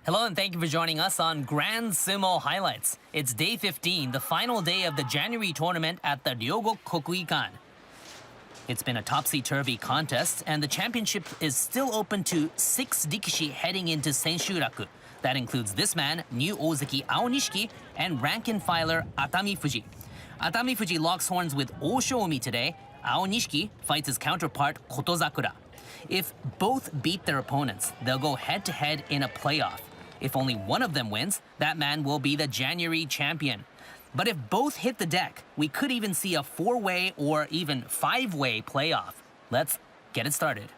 Hello and thank you for joining us on Grand Sumo Highlights. It's day 15, the final day of the January tournament at the Ryogok Kokuikan. It's been a topsy-turvy contest, and the championship is still open to 6 rikishi heading into Senshuraku. That includes this man, new Ozeki Aonishiki, and rank-and-filer Atami Fuji. Atami Fuji locks horns with Oshoumi today. Aonishiki fights his counterpart Kotozakura. If both beat their opponents, they'll go head-to-head in a playoff. If only one of them wins, that man will be the January champion. But if both hit the deck, we could even see a 4-way or even 5-way playoff. Let's get it started.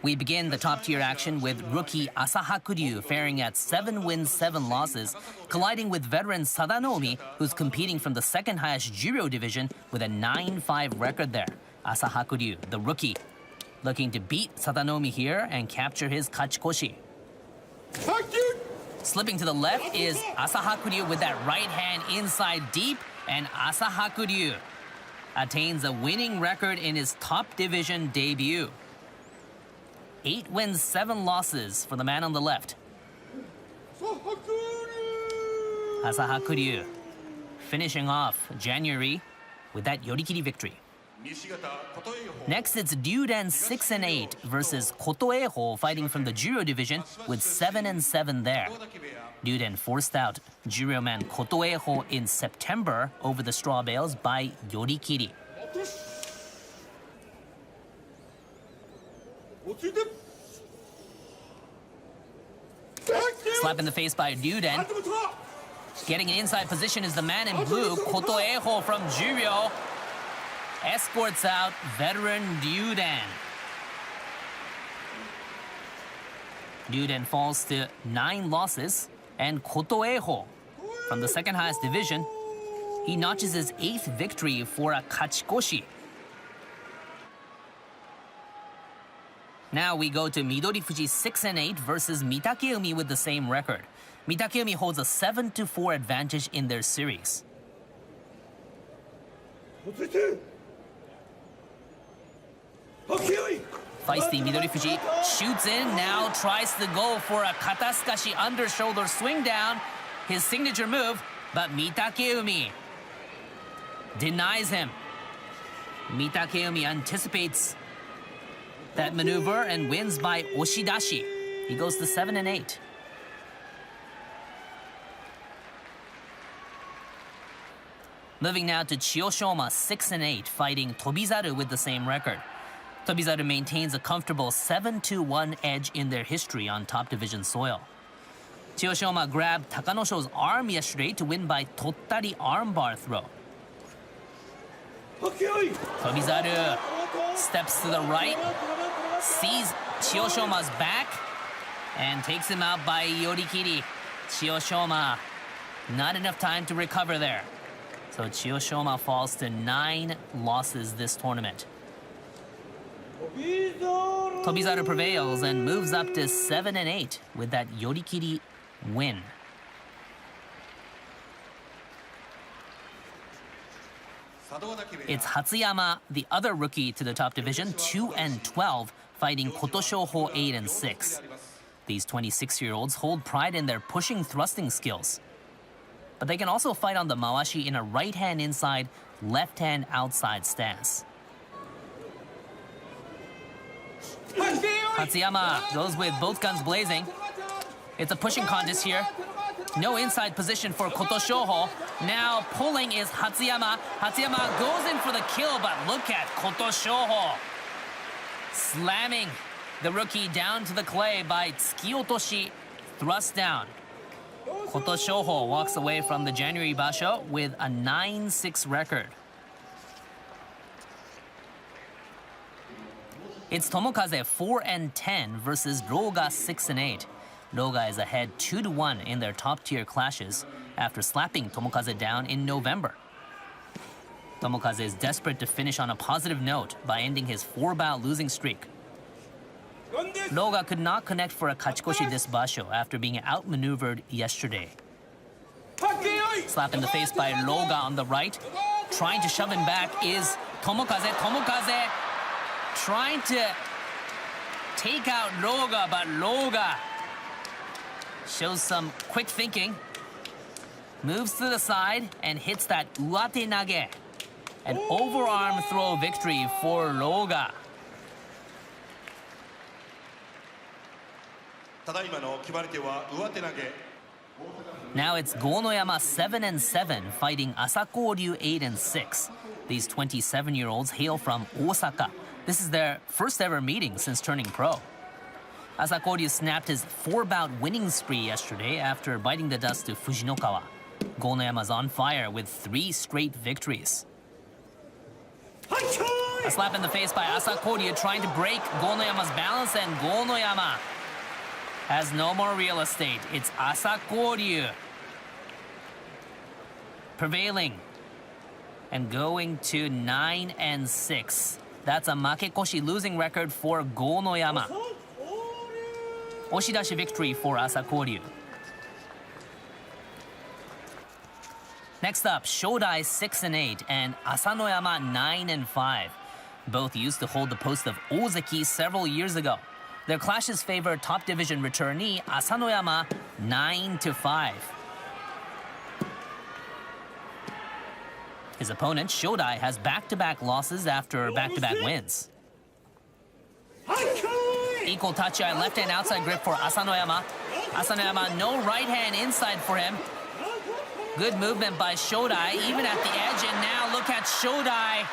We begin the top-tier action with rookie Asahaku Ryu faring at 7 wins, 7 losses, colliding with veteran Sadanomi, who's competing from the second-highest Juryo division with a 9-5 record there. Asahaku Ryu, the rookie, looking to beat Sadanomi here and capture his kachikoshi. Slipping to the left is Asahaku Ryu with that right hand inside deep, and Asahaku Ryu attains a winning record in his top division debut. 8 wins, 7 losses for the man on the left. Asahaku Ryu finishing off January with that Yorikiri victory. Next, it's Ryuden 6-8 versus Kotoeho fighting from the Juryo division with 7-7 there. Ryuden forced out Juryo man Kotoeho in September over the straw bales by Yorikiri. Slap in the face by Ryuden. Getting an inside position is the man in blue, Kotoeho from Juryo. Escorts out veteran Ryuden. Ryuden falls to 9 losses, and Kotoeho, from the second highest division, he notches his 8th victory for a kachikoshi. Now we go to Midori Fuji 6-8 versus Mitakeumi with the same record. Mitakeumi holds a 7-4 advantage in their series. Feisty Midori Fuji shoots in, now tries to go for a katasukashi under shoulder swing down, his signature move, but Mitakeumi denies him. Mitakeumi anticipates that maneuver and wins by oshidashi. He goes to 7-8. Moving now to Chiyoshoma 6-8 fighting Tobizaru with the same record. Tobizaru maintains a comfortable 7-1 edge in their history on top division soil. Chiyoshoma grabbed Takanosho's arm yesterday to win by Tottari armbar throw. Tobizaru steps to the right, sees Chiyoshoma's back, and takes him out by Yorikiri. Chiyoshoma, not enough time to recover there. So Chiyoshoma falls to 9 losses this tournament. Tobizaru prevails and moves up to 7-8 with that Yorikiri win. It's Hatsuyama, the other rookie to the top division, 2-12, fighting Kotoshoho 8-6. These 26-year-olds hold pride in their pushing thrusting skills. But they can also fight on the mawashi in a right-hand inside, left-hand outside stance. Hatsuyama goes with both guns blazing. It's a pushing contest here. No inside position for Kotoshoho. Now pulling is Hatsuyama. Hatsuyama goes in for the kill, but look at Kotoshoho slamming the rookie down to the clay by Tsukiotoshi thrust down. Kotoshoho walks away from the January Basho with a 9-6 record. It's Tomokaze 4-10 versus Roga 6-8. Roga is ahead 2-1 in their top-tier clashes after slapping Tomokaze down in November. Tomokaze is desperate to finish on a positive note by ending his 4-bout losing streak. Roga could not connect for a kachikoshi this basho after being outmaneuvered yesterday. Slap in the face by Roga on the right. Trying to shove him back is Tomokaze. Tomokaze trying to take out Roga, but Roga shows some quick thinking. Moves to the side and hits that uate nage. An overarm throw victory for Roga. Now it's Gonoyama 7-7 fighting Asakoryu 8-6. These 27-year-olds hail from Osaka. This is their first ever meeting since turning pro. Asakoryu snapped his 4-bout winning spree yesterday after biting the dust to Fujinokawa. Gonoyama's on fire with 3 straight victories. A slap in the face by Asakoryu trying to break Gonoyama's balance, and Gonoyama has no more real estate. It's Asakoryu prevailing and going to 9-6. That's a makekoshi losing record for Gonoyama. Oshidashi victory for Asakoryu. Next up, Shodai 6-8 and Asanoyama 9-5. Both used to hold the post of Ozeki several years ago. Their clashes favor top division returnee Asanoyama 9-5. His opponent, Shodai, has back-to-back losses after back-to-back wins. Equal touch-eye left-hand outside grip for Asanoyama. Asanoyama, no right-hand inside for him. Good movement by Shodai, even at the edge, and now look at Shodai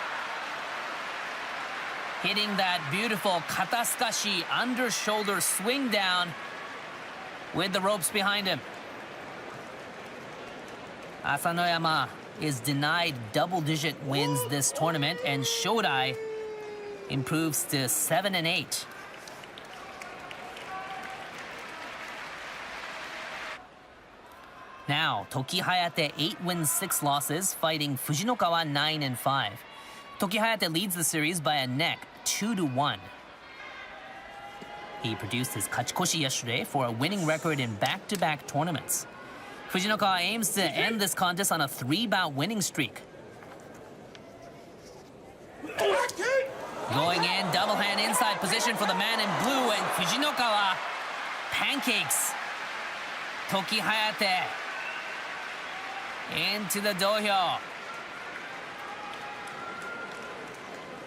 hitting that beautiful kataskashi under-shoulder swing down with the ropes behind him. Asanoyama is denied double-digit wins this tournament, and Shodai improves to 7-8. Now, Toki Hayate 8 wins, 6 losses, fighting Fujinokawa 9-5. Toki Hayate leads the series by a neck, 2-1. He produced his kachikoshi yesterday for a winning record in back-to-back tournaments. Fujinokawa aims to end this contest on a 3-bout winning streak. Going in, double hand inside position for the man in blue, and Fujinokawa pancakes Toki Hayate into the dohyo.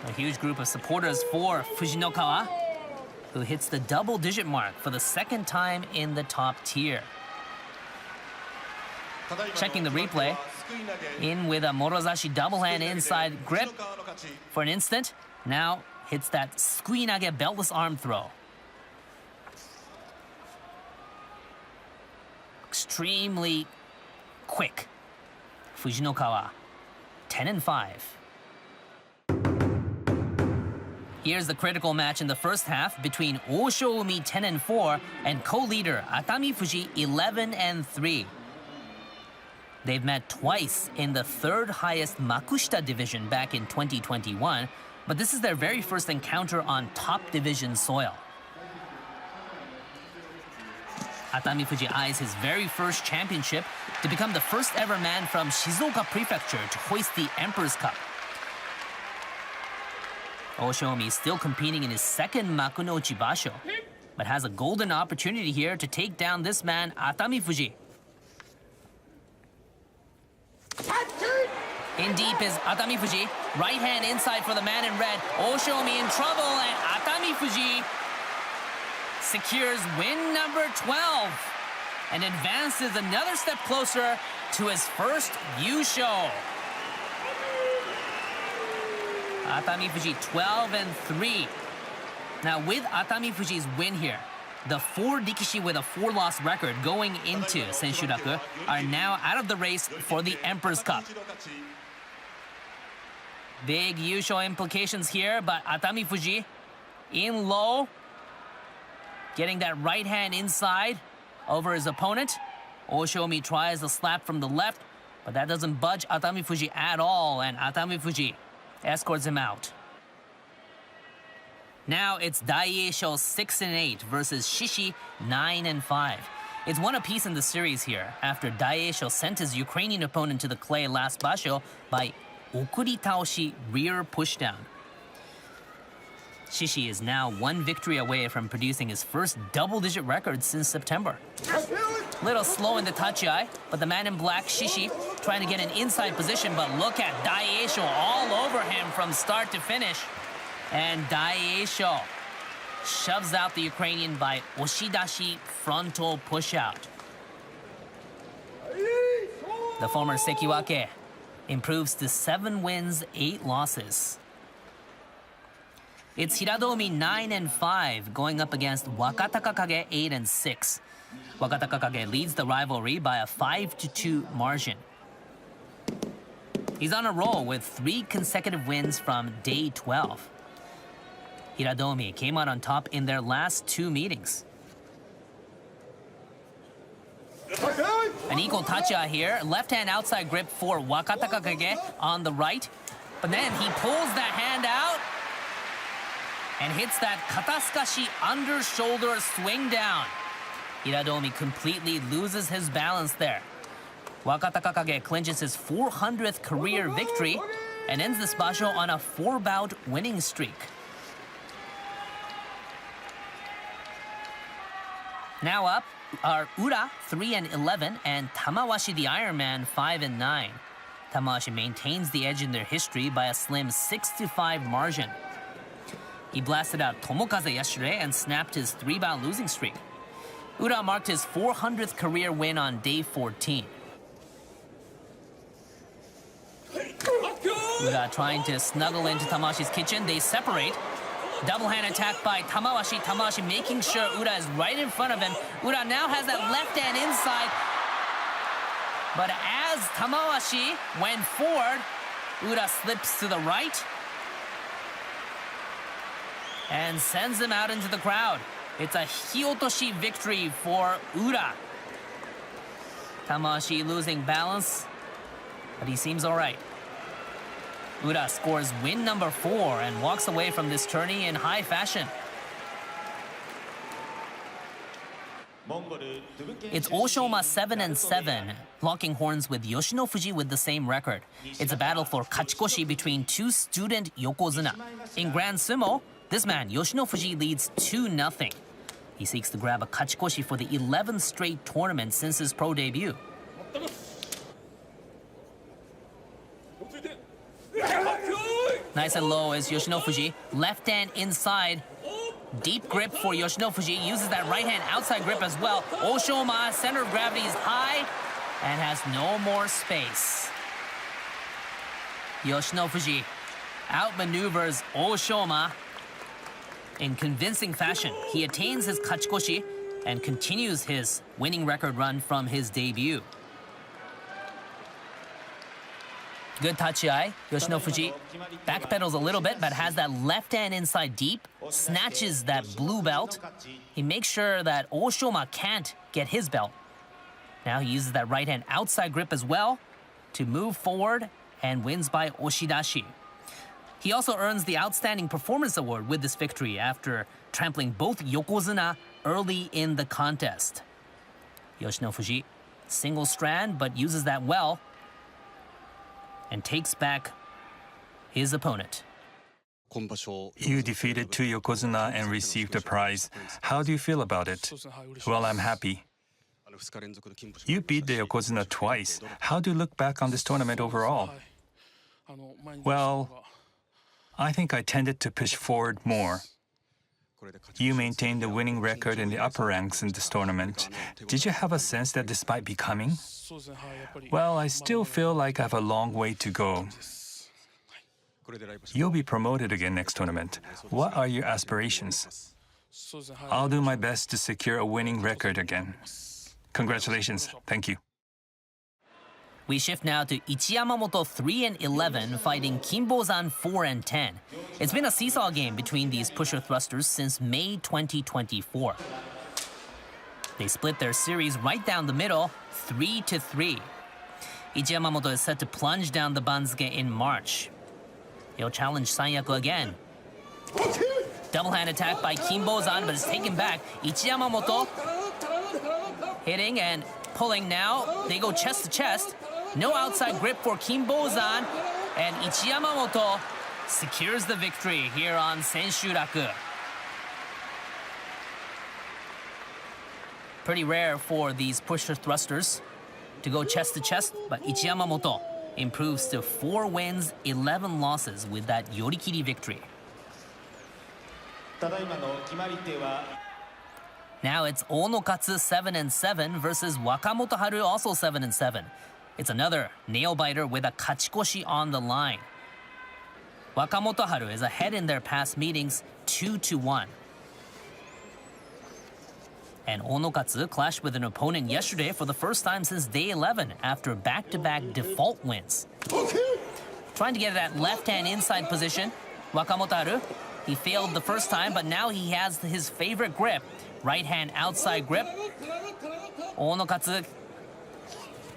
A huge group of supporters for Fujinokawa, who hits the double-digit mark for the second time in the top tier. Checking the replay, in with a morozashi double hand inside grip for an instant. Now hits that sukuinage beltless arm throw. Extremely quick. Fujinokawa, 10-5. Here's the critical match in the first half between Oshoumi 10-4 and co-leader Atami Fuji 11-3. They've met twice in the third highest Makushita division back in 2021, but this is their very first encounter on top division soil. Atami Fuji eyes his very first championship to become the first ever man from Shizuoka Prefecture to hoist the Emperor's Cup. Oshoumi is still competing in his second Makunochi Basho, but has a golden opportunity here to take down this man, Atami Fuji. In deep is Atami Fuji. Right hand inside for the man in red. Oshoumi in trouble, and Atami Fuji secures win number 12 and advances another step closer to his first Yusho. Atami Fuji 12-3. Now with Atami Fuji's win here, the 4 rikishi with a 4-loss record going into Senshuraku are now out of the race for the Emperor's Cup. Big Yusho implications here, but Atami Fuji in low, getting that right hand inside over his opponent. Oshoumi tries the slap from the left, but that doesn't budge Atami Fuji at all, and Atami Fuji escorts him out. Now it's Daieisho 6-8 versus Shishi 9-5. It's one apiece in the series here after Daieisho sent his Ukrainian opponent to the clay last basho by okuri taoshi rear pushdown. Shishi is now one victory away from producing his first double-digit record since September. Little slow in the tachiai, but the man in black, Shishi, trying to get an inside position, but look at Daieisho all over him from start to finish. And Daieisho shoves out the Ukrainian by oshidashi frontal push-out. The former Sekiwake improves to 7 wins, 8 losses. It's Hiradomi 9-5 going up against Wakatakakage 8-6. Wakatakakage leads the rivalry by a 5-2 margin. He's on a roll with 3 consecutive wins from day 12. Hiradomi came out on top in their last 2 meetings. An equal tacha here, left-hand outside grip for Wakatakakage on the right. But then he pulls that hand out and hits that katasukashi under-shoulder swing down. Hiradomi completely loses his balance there. Wakatakakage clinches his 400th career victory and ends this basho on a 4-bout winning streak. Now up are Ura 3-11 and Tamawashi the Iron Man 5-9. Tamawashi maintains the edge in their history by a slim 6-5 margin. He blasted out Tomokaze yesterday and snapped his 3-bout losing streak. Ura marked his 400th career win on day 14. Ura trying to snuggle into Tamawashi's kitchen. They separate. Double hand attack by Tamawashi. Tamawashi making sure Ura is right in front of him. Ura now has that left hand inside. But as Tamawashi went forward, Ura slips to the right and sends him out into the crowd. It's a hiotoshi victory for Ura. Tamawashi losing balance, but he seems all right. Ura scores win number 4 and walks away from this tourney in high fashion. It's Oshoma 7-7, locking horns with Yoshino Fuji with the same record. It's a battle for kachikoshi between 2 student yokozuna. In Grand Sumo, this man, Yoshino Fuji, leads 2-0. He seeks to grab a kachikoshi for the 11th straight tournament since his pro debut. Nice and low is Yoshino Fuji. Left hand inside. Deep grip for Yoshino Fuji. Uses that right hand outside grip as well. Oshoma, center of gravity is high and has no more space. Yoshino Fuji outmaneuvers Oshoma in convincing fashion. He attains his kachikoshi and continues his winning record run from his debut. Good tachiai. Yoshino Fuji backpedals a little bit, but has that left hand inside deep, snatches that blue belt. He makes sure that Oshoma can't get his belt. Now he uses that right hand outside grip as well to move forward and wins by oshidashi. He also earns the Outstanding Performance Award with this victory after trampling both yokozuna early in the contest. Yoshino Fuji, single strand, but uses that well and takes back his opponent. You defeated 2 yokozuna and received a prize. How do you feel about it? Well, I'm happy. You beat the yokozuna twice. How do you look back on this tournament overall? Well, I think I tended to push forward more. You maintained the winning record in the upper ranks in this tournament. Did you have a sense that this might be coming? Well, I still feel like I have a long way to go. You'll be promoted again next tournament. What are your aspirations? I'll do my best to secure a winning record again. Congratulations. Thank you. We shift now to Ichiyamamoto 3-11 fighting Kinbozan 4-10. It's been a seesaw game between these pusher thrusters since May 2024. They split their series right down the middle, 3-3. Ichiyamamoto is set to plunge down the banzuke in March. He'll challenge Sanyaku again. Double hand attack by Kinbozan, but it's taken back. Ichiyamamoto hitting and pulling now. They go chest to chest. No outside grip for Kinbozan, and Ichiyamamoto secures the victory here on Senshuraku. Pretty rare for these pusher thrusters to go chest to chest, but Ichiyamamoto improves to 4 wins, 11 losses with that yorikiri victory. Now it's Onokatsu 7-7 versus Wakamoto Haru also 7-7. It's another nail-biter with a kachikoshi on the line. Wakamoto Haru is ahead in their past meetings 2-1. And Onokatsu clashed with an opponent yesterday for the first time since day 11 after back-to-back default wins. Trying to get that left-hand inside position, Wakamoto Haru, he failed the first time, but now he has his favorite grip. Right-hand outside grip. Onokatsu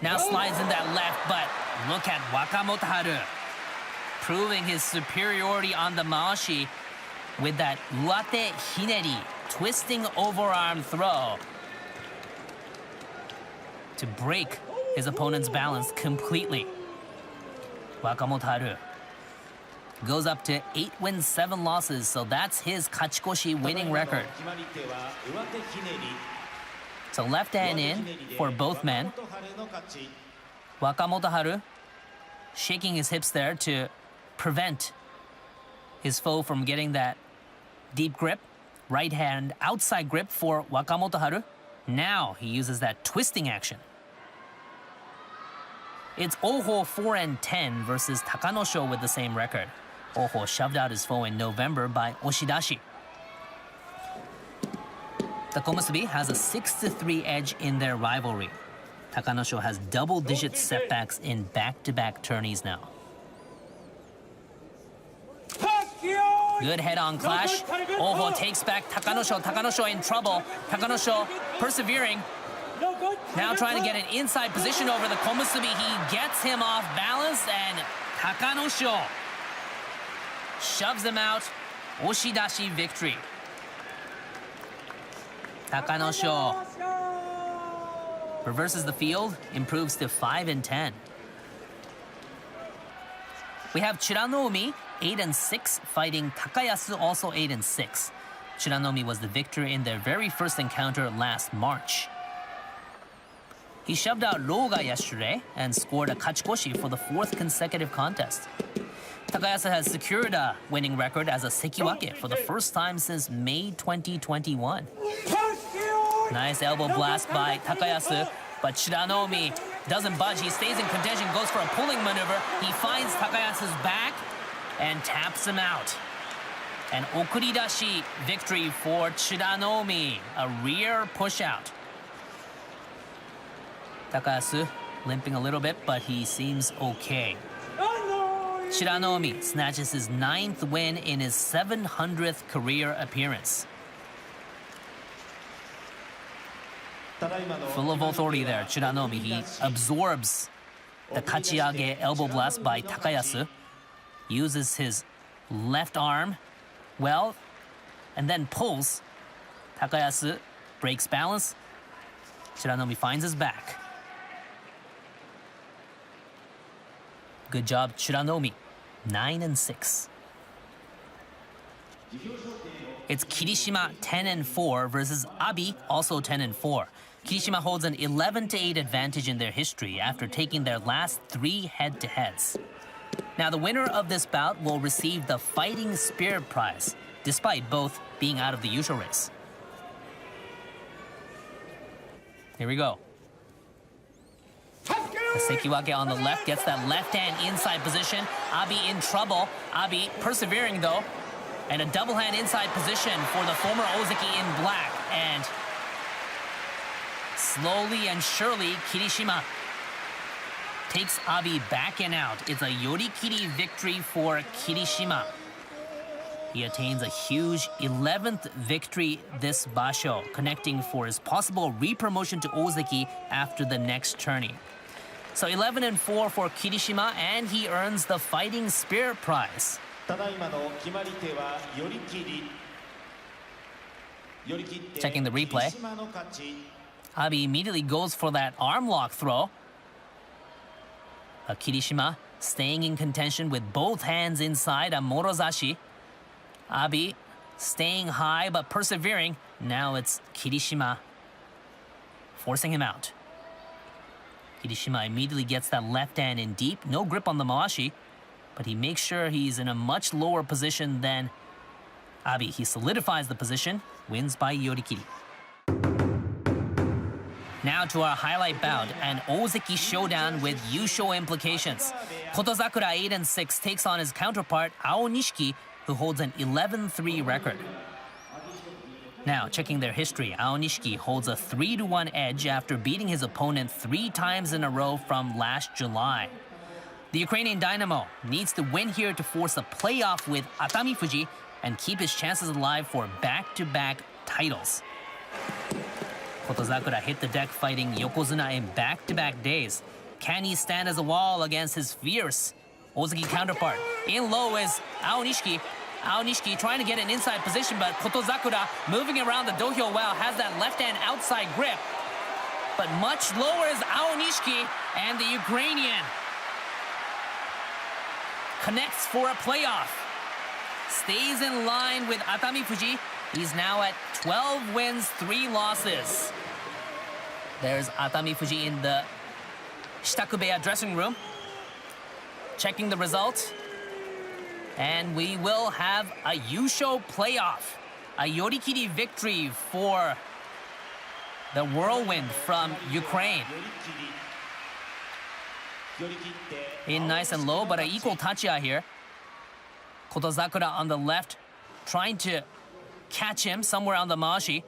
now slides in that left, but look at Wakamoto Haru proving his superiority on the Maashi with that uate hineri, twisting overarm throw to break his opponent's balance completely. Wakamoto Haru goes up to 8 wins, 7 losses, so that's his kachikoshi winning record. So left hand in for both men. Wakamoto Haru shaking his hips there to prevent his foe from getting that deep grip. Right hand outside grip for Wakamoto Haru. Now he uses that twisting action. It's Oho 4-10 versus Takanosho with the same record. Oho shoved out his foe in November by oshidashi. The Komusubi has a 6-3 edge in their rivalry. Takanosho has double-digit setbacks in back-to-back tourneys now. Good head-on clash. Oho takes back Takanosho. Takanosho in trouble. Takanosho persevering. Now trying to get an inside position over the Komusubi. He gets him off balance, and Takanosho shoves him out. Oshidashi victory. Takanosho reverses the field, improves to 5-10. We have Chiranoumi 8-6 fighting Takayasu, also 8-6. Chiranoumi was the victor in their very first encounter last March. He shoved out Roga yesterday and scored a kachikoshi for the 4th consecutive contest. Takayasu has secured a winning record as a sekiwake for the first time since May 2021. Nice elbow blast by Takayasu, but Chiranoumi doesn't budge. He stays in contention, goes for a pulling maneuver. He finds Takayasu's back and taps him out. An okuridashi victory for Chiranoumi, a rear push-out. Takayasu limping a little bit, but he seems okay. Chiranoumi snatches his 9th win in his 700th career appearance. Full of authority there, Chiranoumi. He absorbs the kachiage elbow blast by Takayasu, uses his left arm well, and then pulls. Takayasu breaks balance. Chiranoumi finds his back. Good job, Chiranoumi. 9-6. It's Kirishima 10-4 versus Abi, also 10-4. Kirishima holds an 11-8 advantage in their history after taking their last 3 head-to-heads. Now, the winner of this bout will receive the Fighting Spirit Prize, despite both being out of the usual race. Here we go. The sekiwake on the left gets that left-hand inside position. Abi in trouble. Abi persevering, though. And a double-hand inside position for the former Ozeki in black. And slowly and surely, Kirishima takes Abi back and out. It's a yorikiri victory for Kirishima. He attains a huge 11th victory this basho, connecting for his possible re-promotion to Ozeki after the next tourney. So 11-4 for Kirishima, and he earns the Fighting Spirit Prize. Checking the replay. Abi immediately goes for that arm lock throw. Kirishima staying in contention with both hands inside a morozashi. Abi staying high but persevering. Now it's Kirishima forcing him out. Kirishima immediately gets that left hand in deep. No grip on the mawashi, but he makes sure he's in a much lower position than Abi. He solidifies the position, wins by yorikiri. Now to our highlight bout, an Ozeki showdown with Yusho implications. Kotozakura 8-6 takes on his counterpart, Aonishiki, who holds an 11-3 record. Now, checking their history, Aonishiki holds a 3-1 edge after beating his opponent 3 times in a row from last July. The Ukrainian Dynamo needs to win here to force a playoff with Atami Fuji and keep his chances alive for back-to-back titles. Kotozakura hit the deck fighting Yokozuna in back-to-back days. Can he stand as a wall against his fierce Ozeki counterpart? In low is Aonishiki. Aonishiki trying to get an inside position, but Kotozakura moving around the dohyo well, has that left hand outside grip. But much lower is Aonishiki, and the Ukrainian connects for a playoff. Stays in line with Atami Fuji. He's now at 12 wins, 3 losses. There's Atami Fuji in the Shitakubeya dressing room, checking the result. And we will have a Yusho playoff, a yorikiri victory for the Whirlwind from Ukraine. In nice and low, but an equal tachiya here. Kotozakura on the left, trying to catch him somewhere on the mawashi.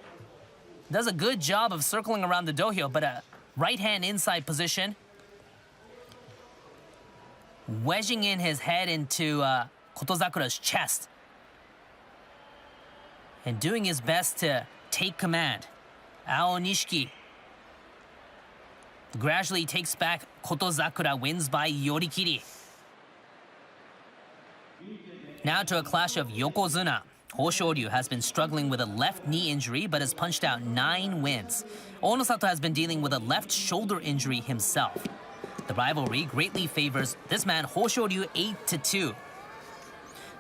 Does a good job of circling around the dohyo, but a right hand inside position. Wedging in his head into Kotozakura's chest. And doing his best to take command. Aonishiki gradually takes back Kotozakura, wins by yorikiri. Now to a clash of Yokozuna. Hoshoryu has been struggling with a left knee injury but has punched out 9 wins. Onosato has been dealing with a left shoulder injury himself. The rivalry greatly favors this man, Hoshoryu, 8-2.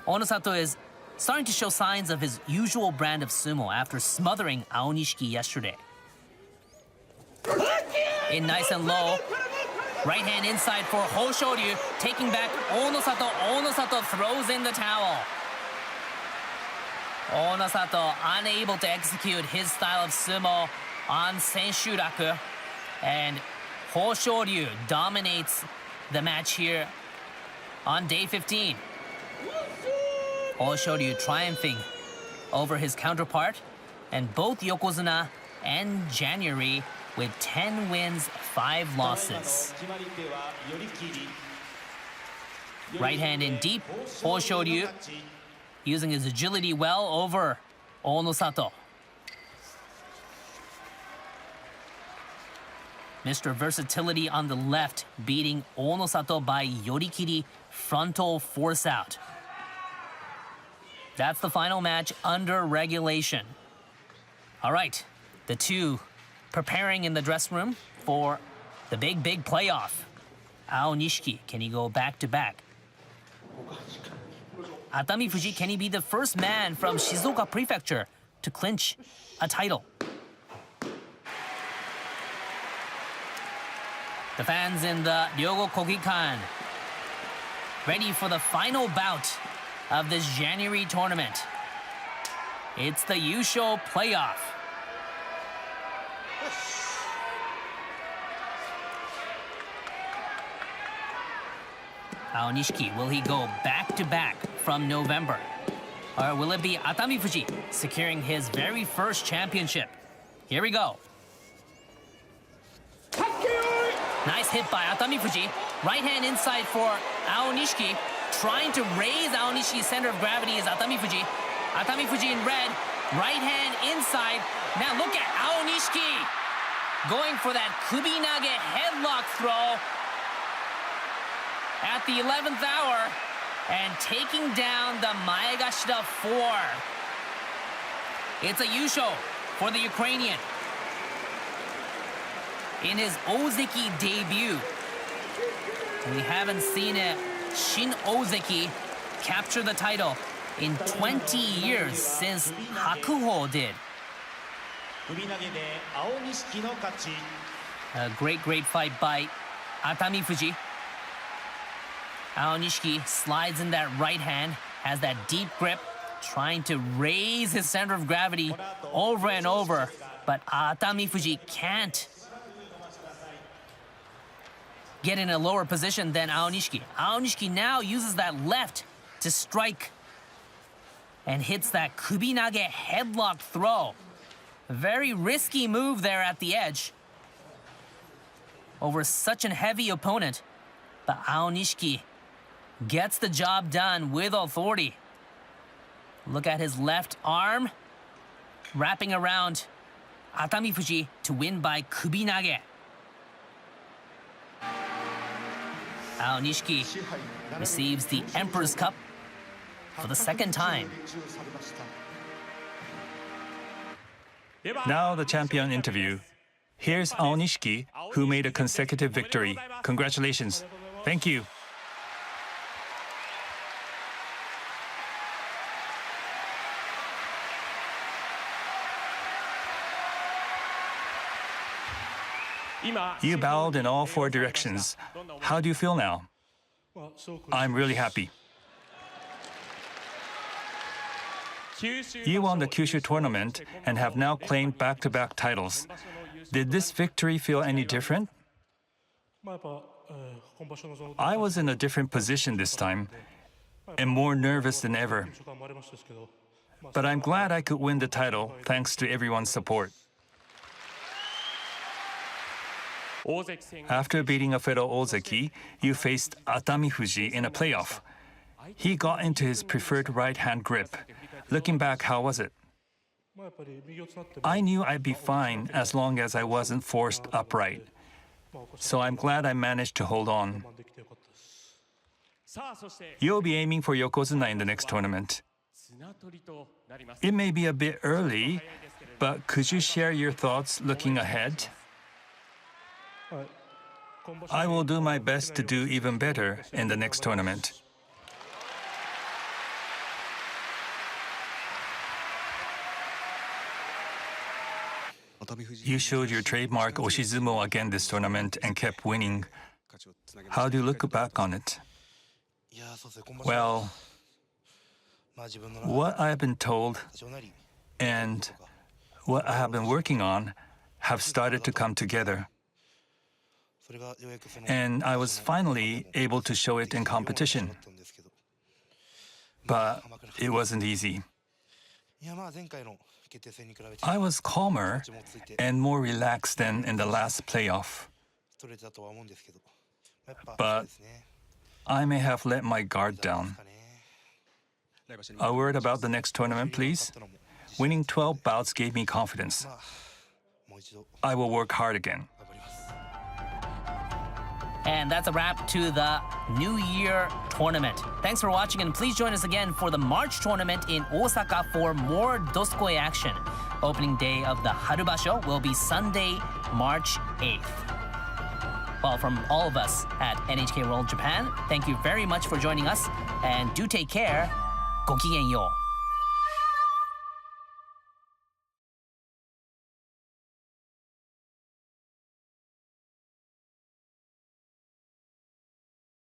Onosato is starting to show signs of his usual brand of sumo after smothering Aonishiki yesterday. In nice and low, right hand inside for Hoshoryu, taking back Onosato. Onosato throws in the towel. Onosato unable to execute his style of sumo on Senshuraku, and Hoshoryu dominates the match here on day 15. Hoshoryu triumphing over his counterpart, and both Yokozuna and January with 10 wins, 5 losses. Right hand in deep, Hoshoryu using his agility well over Onosato. Mr. Versatility on the left, beating Onosato by yorikiri frontal force out. That's the final match under regulation. All right, the two preparing in the dressing room for the big playoff. Aonishiki, can he go back-to-back? Atami Fuji, can he be the first man from Shizuoka Prefecture to clinch a title? The fans in the Ryogo Kogikan ready for the final bout of this January tournament. It's the Yusho playoff. Aonishiki, will he go back-to-back from November? Or will it be Atami Fuji securing his very first championship? Here we go. Nice hit by Atami Fuji. Right hand inside for Aonishiki. Trying to raise Aonishiki's center of gravity is Atami Fuji. Atami Fuji in red. Right hand inside. Now look at Aonishiki going for that kubinage headlock throw at the 11th hour and taking down the Maegashira 4. It's a Yusho for the Ukrainian in his Ozeki debut. We haven't seen a Shin Ozeki capture the title in 20 years since Hakuho did. A great fight by Atami Fuji. Aonishiki slides in that right hand, has that deep grip, trying to raise his center of gravity over and over, but Atami Fuji can't get in a lower position than Aonishiki. Aonishiki now uses that left to strike and hits that kubinage headlock throw. A very risky move there at the edge over such a heavy opponent, but Aonishiki gets the job done with authority. Look at his left arm wrapping around Atami Fuji to win by kubinage. Aonishiki receives the Emperor's Cup for the second time. Now the champion interview. Here's Aonishiki, who made a consecutive victory. Congratulations. Thank you. You bowed in all four directions. How do you feel now? I'm really happy. You won the Kyushu tournament and have now claimed back-to-back titles. Did this victory feel any different? I was in a different position this time and more nervous than ever. But I'm glad I could win the title thanks to everyone's support. After beating a fellow Ozeki, you faced Atami Fuji in a playoff. He got into his preferred right-hand grip. Looking back, how was it? I knew I'd be fine as long as I wasn't forced upright. So I'm glad I managed to hold on. You'll be aiming for Yokozuna in the next tournament. It may be a bit early, but could you share your thoughts looking ahead? I will do my best to do even better in the next tournament. You showed your trademark Oshizumo again this tournament and kept winning. How do you look back on it? Well, what I have been told and what I have been working on have started to come together. And I was finally able to show it in competition. But it wasn't easy. I was calmer and more relaxed than in the last playoff. But I may have let my guard down. A word about the next tournament, please. Winning 12 bouts gave me confidence. I will work hard again. And that's a wrap to the New Year tournament. Thanks for watching, and please join us again for the March tournament in Osaka for more Doskoi action. Opening day of the Harubasho will be Sunday, March 8th. Well, from all of us at NHK World Japan, thank you very much for joining us, and do take care. ごきげんよう.